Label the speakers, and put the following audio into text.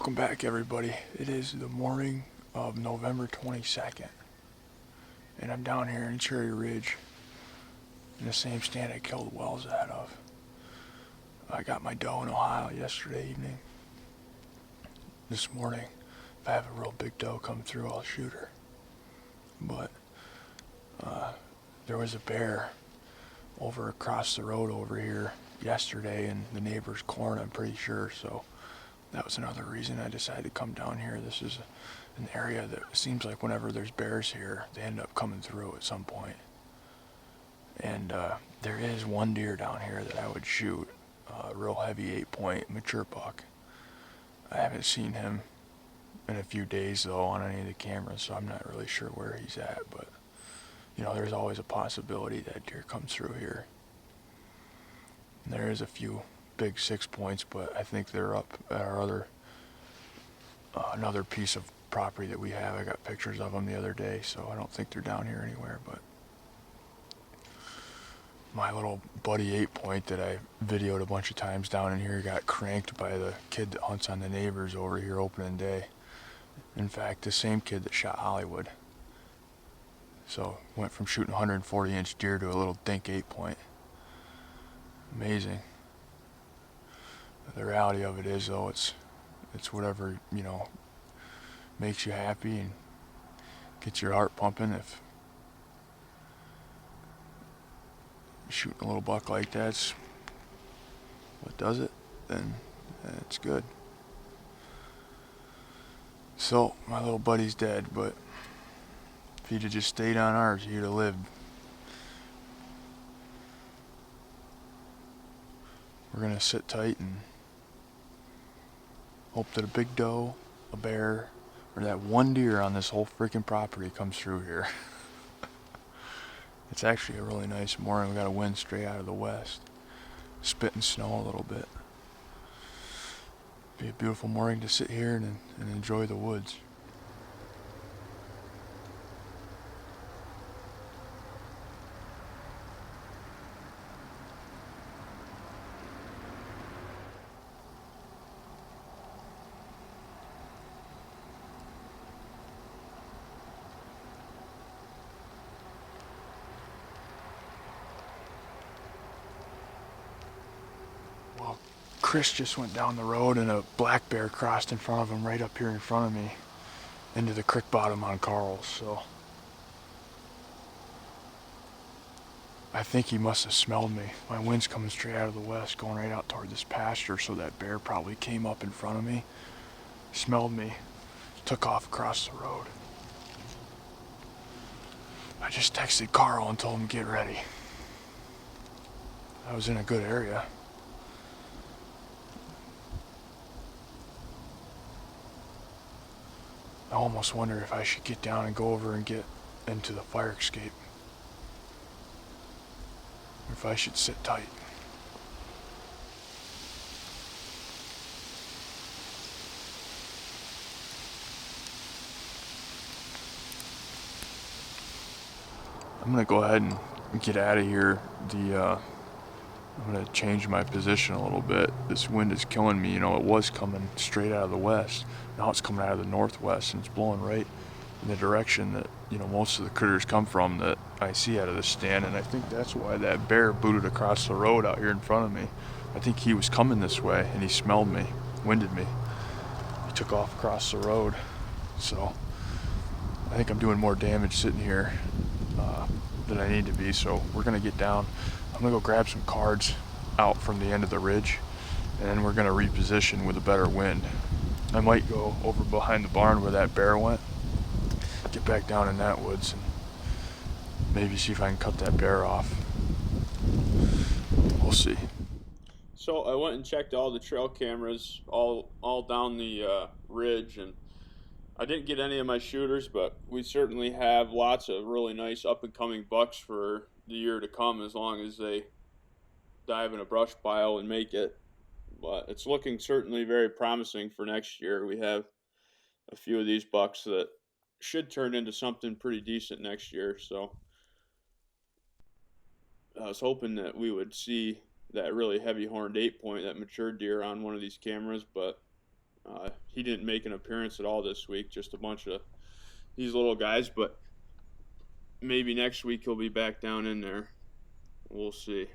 Speaker 1: Welcome back, everybody. It is the morning of November 22nd, and I'm down here in Cherry Ridge in the same stand I killed wells out of. I got my doe in Ohio yesterday evening. This morning, if I have a real big doe come through, I'll shoot her. But there was a bear over across the road over here yesterday in the neighbor's corn, I'm pretty sure, so that was another reason I decided to come down here. This is an area that seems like whenever there's bears here, they end up coming through at some point. And there is one deer down here that I would shoot, a real heavy 8-point mature buck. I haven't seen him in a few days though on any of the cameras, so I'm not really sure where he's at, but you know, there's always a possibility that deer comes through here. And there is a few big 6 points, but I think they're up at our other another piece of property that we have. I got pictures of them the other day, so I don't think they're down here anywhere. But my little buddy 8-point that I videoed a bunch of times down in here got cranked by the kid that hunts on the neighbors over here opening day. In fact, the same kid that shot Hollywood. So went from shooting 140-inch deer to a little dink 8-point. Amazing. The reality of it is, though, it's whatever, you know, makes you happy and gets your heart pumping. If shooting a little buck like that's what does it, then it's good. So my little buddy's dead, but if he'd have just stayed on ours, he'd have lived. We're gonna sit tight and hope that a big doe, a bear, or that one deer on this whole freaking property comes through here. It's actually a really nice morning. We got a wind straight out of the west, spitting snow a little bit. Be a beautiful morning to sit here and enjoy the woods. Well, Chris just went down the road and a black bear crossed in front of him right up here in front of me into the creek bottom on Carl's, so I think he must have smelled me. My wind's coming straight out of the west going right out toward this pasture, so that bear probably came up in front of me, smelled me, took off across the road. I just texted Carl and told him to get ready. I was in a good area. I almost wonder if I should get down and go over and get into the fire escape. Or if I should sit tight. I'm gonna go ahead and get out of here. I'm gonna change my position a little bit. This wind is killing me. You know, it was coming straight out of the west. Now it's coming out of the northwest, and it's blowing right in the direction that, you know, most of the critters come from that I see out of the stand. And I think that's why that bear booted across the road out here in front of me. I think he was coming this way, and he smelled me, winded me. He took off across the road. So I think I'm doing more damage sitting here than I need to be. So we're gonna get down. I'm gonna go grab some cards out from the end of the ridge, and then we're gonna reposition with a better wind. I might go over behind the barn where that bear went, get back down in that woods, and maybe see if I can cut that bear off. We'll see.
Speaker 2: So I went and checked all the trail cameras all down the ridge, and I didn't get any of my shooters, but we certainly have lots of really nice up-and-coming bucks for the year to come, as long as they dive in a brush pile and make it. But it's looking certainly very promising for next year. We have a few of these bucks that should turn into something pretty decent next year. So I was hoping that we would see that really heavy horned 8-point, that mature deer on one of these cameras, but he didn't make an appearance at all this week. Just a bunch of these little guys, but maybe next week he'll be back down in there. We'll see.